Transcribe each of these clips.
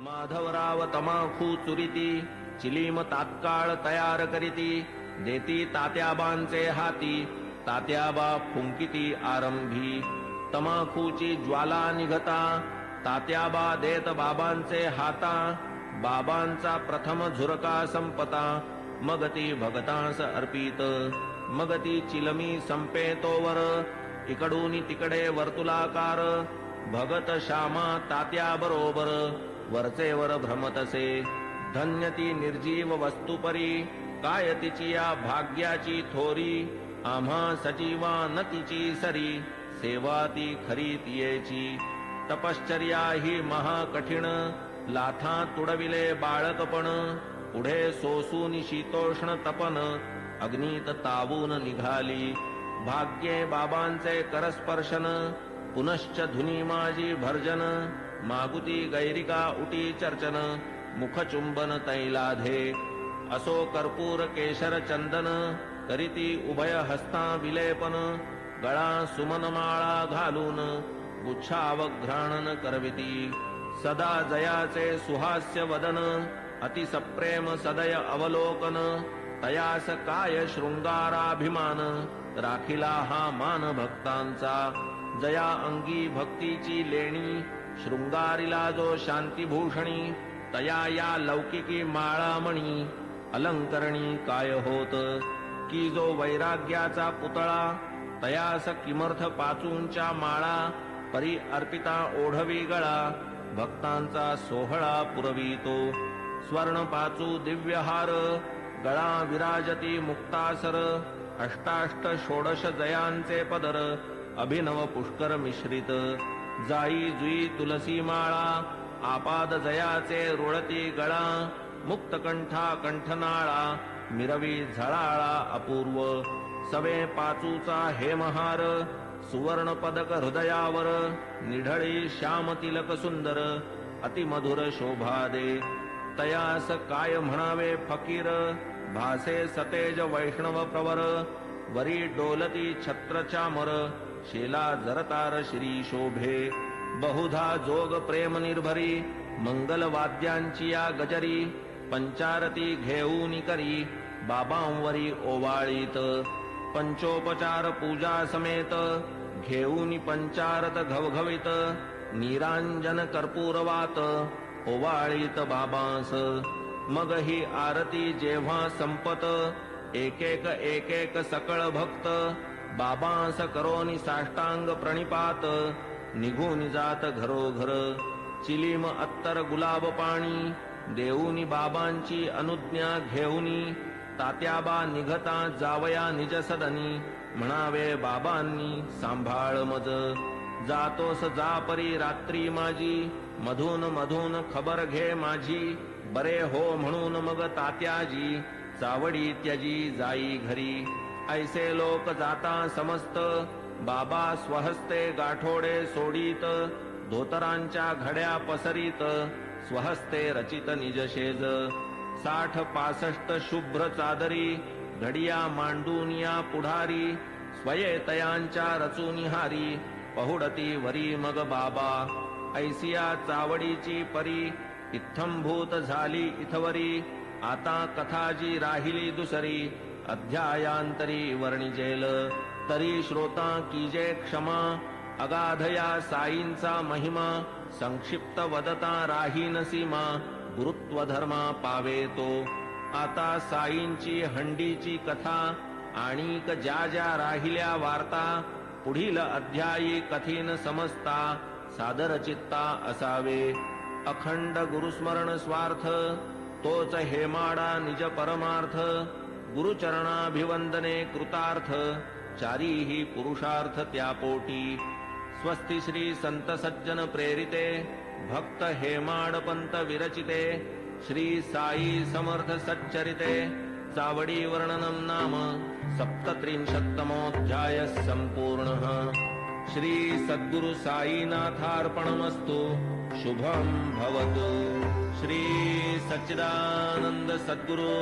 माधवराव तमाखू चुरिती चिलीम तात्काळ तयार करीती देती तात्याबांचे हाती तात्याबा फुंकिती आरंभी तमाखूची ज्वाला निघता तात्याबा देत बाबांचे हाता बाबांचा प्रथम झुरका संपता मग ती भगतांस अर्पित मग ती चिलमी संपे तोवर इकडून तिकडे वर्तुलाकार भगत श्यामा तात्या बरोबर वरचेवर भ्रमतसे धन्य ती निर्जीव वस्तुपरी काय तिची या भाग्याची थोरी आम्हा सजीवा न तिची सरी सेवा ती खरी तियेची तपश्चर्या ही महाकठीण लाथा तुडविले बाळकपण पुढे सोसून शीतोष्ण तपन अग्नीत तावून निघाली भाग्ये बाबांचे करस्पर्शन पुनश्च धुनी माझी भर्जन मागुती गैरिका उटी चर्चन मुखचुंबन तैलाधे असो कर्पूर केशर चंदन करीती उभय हस्ता विलेपन गळा सुमनमाळा घालून गुच्छावघ्राणन करविती सदा जयाचे सुहास्य वदन अतिसप्रेम सदय अवलोकन तयास काय शृंगाराभिमान राखिला हा मान भक्तांचा जया अंगी भक्तीची लेणी शृंगारिला जो शांतीभूषणी तया या लौकिकी माळामणी अलंकरणी काय होत की जो वैराग्याचा पुतळा तयास किमर्थ पाचूंच्या माळा परी अर्पिता ओढवी गळा भक्तांचा सोहळा पुरवितो स्वर्ण पाचू दिव्यहार गळा विराजती मुक्तासर अष्टाष्ट षोडश जयांचे पदर अभिनव पुष्कर मिश्रित जाई जुई तुलसी माळा आपाद जयाचे रुळती गळा मुक्तकंठा कंठनाळा मिरवी झळाळा अपूर्व सवे पाचूचा हेमहार सुवर्ण पदक हृदयावर निढळी श्याम तिलक सुंदर अतिमधुर शोभा दे तयास काय म्हणावे फकीर भासे सतेज वैष्णव प्रवर वरी डोलती छत्र चामर शेला जरतार श्री शोभे बहुधा जोग प्रेम निर्भरी मंगल वाद्यांची या गजरी पंचारती घेऊनी करी बाबांवरी ओवाळीत पंचोपचार पूजा समेत घेऊनी पंचारत घवघवीत निरांजन कर्पूरवात ओवाळीत बाबांस मग ही आरती जेव्हा संपत एक एक सकळ भक्त बाबांस करोनी साष्टांग प्रणिपात निघून जात घरोघर चिलीम अत्तर गुलाब पाणी देऊनी बाबांची अनुज्ञा घेऊनी तात्याबा निघता जावया निज सदनी म्हणावे बाबांनी सांभाळ मज जातोस जा परी रात्री माझी मधून मधून खबर घे माझी बरे हो म्हणून मग तात्याजी चावडी त्यजी जाई घरी ऐसे लोक जाता समस्त बाबा स्वहस्ते गाठोडे सोडीत धोतरांच्या घड्या पसरीत स्वहस्ते रचित निजशेज 60-65 शुभ्र चादरी घडिया मांडूनिया पुढारी स्वये तयांच्या रचुनिहारी पहुडती वरी मग बाबा ऐसिया चावडीची परी इत्थंभूत झाली इथवरी आता कथाजी राहिली दुसरी अध्यायांतरी वर्णिजेल तरी श्रोता कीजे क्षमा अगाधया साईंचा महिमा संक्षिप्त वदता राहीन सीमा गुरुत्व धर्मा पावे तो आता साईंची हंडीची कथा आणिक ज्या ज्या राहिल्या वार्ता पुढील अध्यायी कथीन समजता सादर चित्ता असावे अखंड गुरुस्मरण स्वार्थ तोच हेमाडा निज परमार्थ गुरुचरणाभिवंदने कृतार्थ चारीही पुरुषार्थ त्यापोटी स्वस्ति श्री संत सज्जन प्रेरिते भक्त हेमाडपंत विरचिते श्री साई समर्थ सच्चरिते चावडी वर्णनम नाम 37तमोऽध्याय संपूर्णः श्री सद्गुरु साईनाथार्पणमस्तु शुभं भवतु श्री सच्चिदानंद सद्गुरु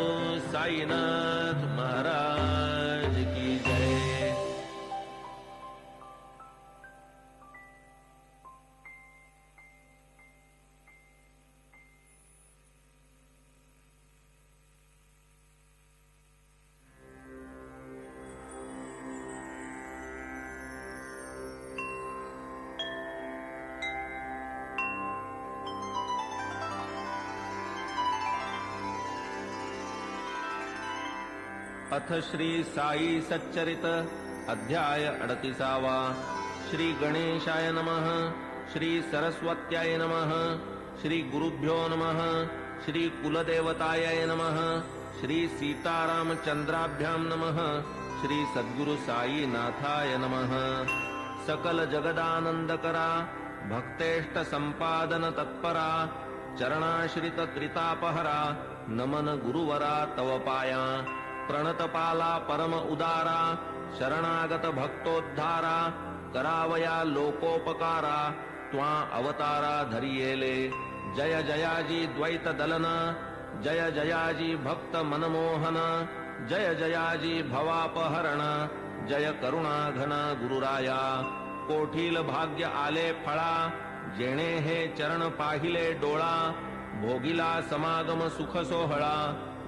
साईनाथ महाराज की जय। अथ श्री साई सच्चरित अध्याय 38वा। श्री गणेशाय नमः। श्री सरस्वत्याय नमः। श्री गुरुभ्यो नमः। श्री कुलदेवताय नमः। श्री सीतारामचंद्राभ्यां नमः। श्री सद्गुरु साई नाथाय नमः। सकल जगदानंदकरा भक्तेष्ट संपादन तत्परा चरणाश्रित त्रितापहरा नमन गुरुवरा तव पाया प्रणतपाला परम उदारा शरणागत भक्तोद्धारा करावया लोकोपकारा त्वा अवतारा धरियेले जय जयाजी द्वैत दलना जय जयाजी भक्त मनमोहन जय जयाजी भवापहरण जय करुणा घना गुरुराया कोठील भाग्य आले फळा जेणे हे चरण पाहिले डोळा भोगिला समागम सुख सोहळा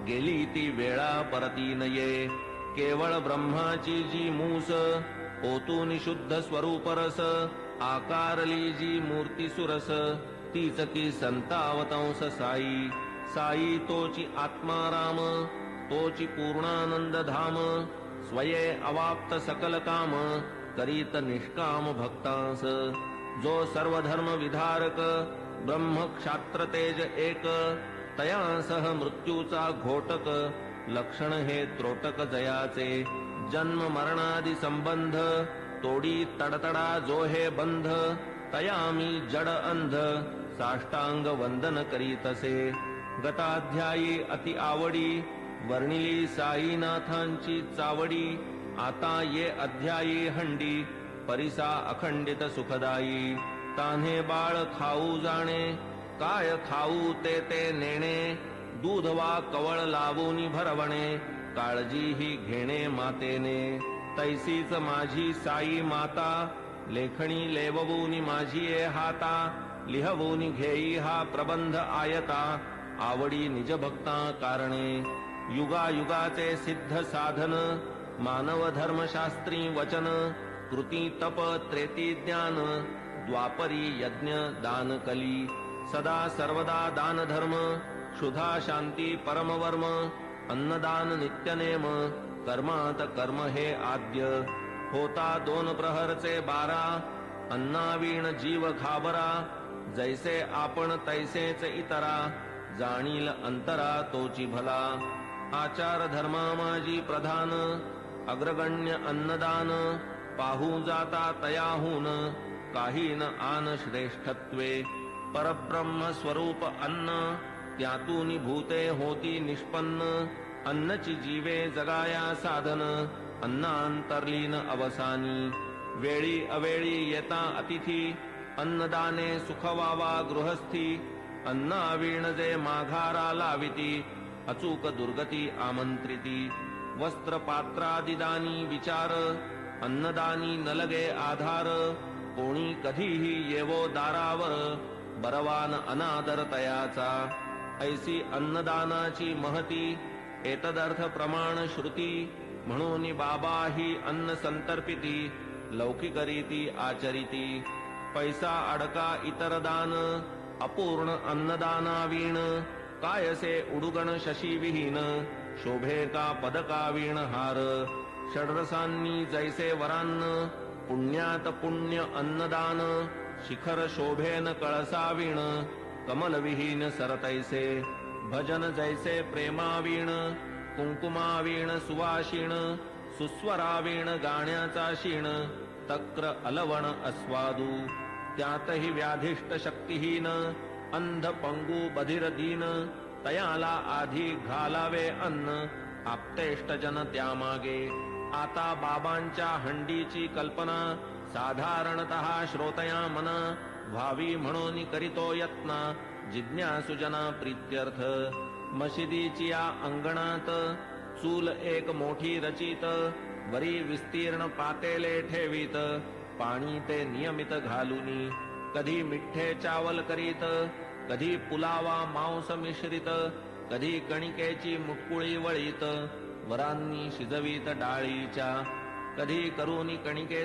गेली ती वेळा परती नये केवळ ब्रह्माची जी मूस ओतून शुद्ध स्वरूप रस आकारली जी मूर्ती सुरस तीच की संतावतंस साई साई तोची आत्माराम तोची पूर्णानंद धाम स्वये अवाप्त सकल काम करीत निष्काम भक्तांस जो सर्व धर्म विधारक ब्रह्म क्षात्र तेज एक तयांसह मृत्यूचा घोटक लक्षण हे त्रोटक जयाचे जन्म मरणादि संबंध तोडी तडतडा जो हे बंध तयामी जड अंध साष्टांग वंदन करीतसे गताध्यायी अति आवडी वर्णिली साईनाथांची चावडी आता ये अध्यायी हंडी परिसा अखंडित सुखदायी तान्हे बाळ खाऊ जाणे काय खाऊ ते ते नेणे दूध वा कवळ लावूनी भरवणे काळजी ही घेणे मातेने तैसीच माझी साई माता लेखणी लेववूनी माझी ए हाता लिहवूनी घेई हा प्रबंध आयता आवडी निज भक्ता कारणे युगायुगाचे सिद्ध साधन मानव धर्मशास्त्री वचन कृती तप त्रेती ज्ञान द्वापरी यज्ञ दान कली सदा सर्वदा दान धर्म क्षुधा शांती परमवर्म अन्नदान नित्यनेम कर्मात कर्म हे आद्य होता 2 प्रहरचे 12 अन्नावीण जीव घाबरा जैसे आपण तैसेच इतरा जाणील अंतरा तोची भला आचार धर्मा माझी प्रधान अग्रगण्य अन्नदान पाहू जाता तयाहून काही न आन श्रेष्ठत्वे परब्रह्म स्वरूप अन्न त्यातून भूते होती निष्पन्न अन्नची जीवे जगाया साधन अन्नांतर्लीन अवसानी वेळी अवेळी येता अतिथी अन्नदाने सुखवावा गृहस्थी अन्नावीण जे माघारा लाविती अचूक दुर्गती आमंत्रिती वस्त्र पात्रादिदानी विचार अन्नदानी नलगे आधार कोणी कधीही येवो दारावर बरवान अनादर तयाचा ऐसी अन्नदानाची महती एतदर्थ प्रमाण श्रुती म्हणून बाबा ही अन्न संतर्पिती लौकिकरीती आचरिती पैसा अडका इतर दान अपूर्ण अन्नदानावीण कायसे उडुगण शशी विहीन शोभे का पदका वीण हार षड्रसांनी जैसे वरान्न पुण्यात पुण्य अन्नदान शिखर शोभेन कळसावीण कमलविहीन सरतैसे भजन जैसे प्रेमावीण कुंकुमावीण सुवाशीण सुस्वरावीण गाण्याचा शीण तक्र अलवण अस्वादू त्यातही व्याधिष्ट शक्तिहीन अंध पंगू बधिर दीन तयाला आधी घालावे अन्न आप्तेष्टजन त्यामागे आता बाबांच्या हंडीची कल्पना साधारणतः श्रोतया मन व्हावी म्हणून करीतो यत्न जिज्ञासुजना प्रीत्यर्थ मशिदीची या अंगणात चूल एक मोठी रचित वरी विस्तीर्ण पातेले ठेवीत पाणी ते नियमित घालूनी कधी मिठ्ठे चावल करीत कधी पुलावा मांस मिश्रित कधी कणिकेची मुटकुळी वळीत वरांनी शिजवीत डाळीच्या कधी करूनी कणिके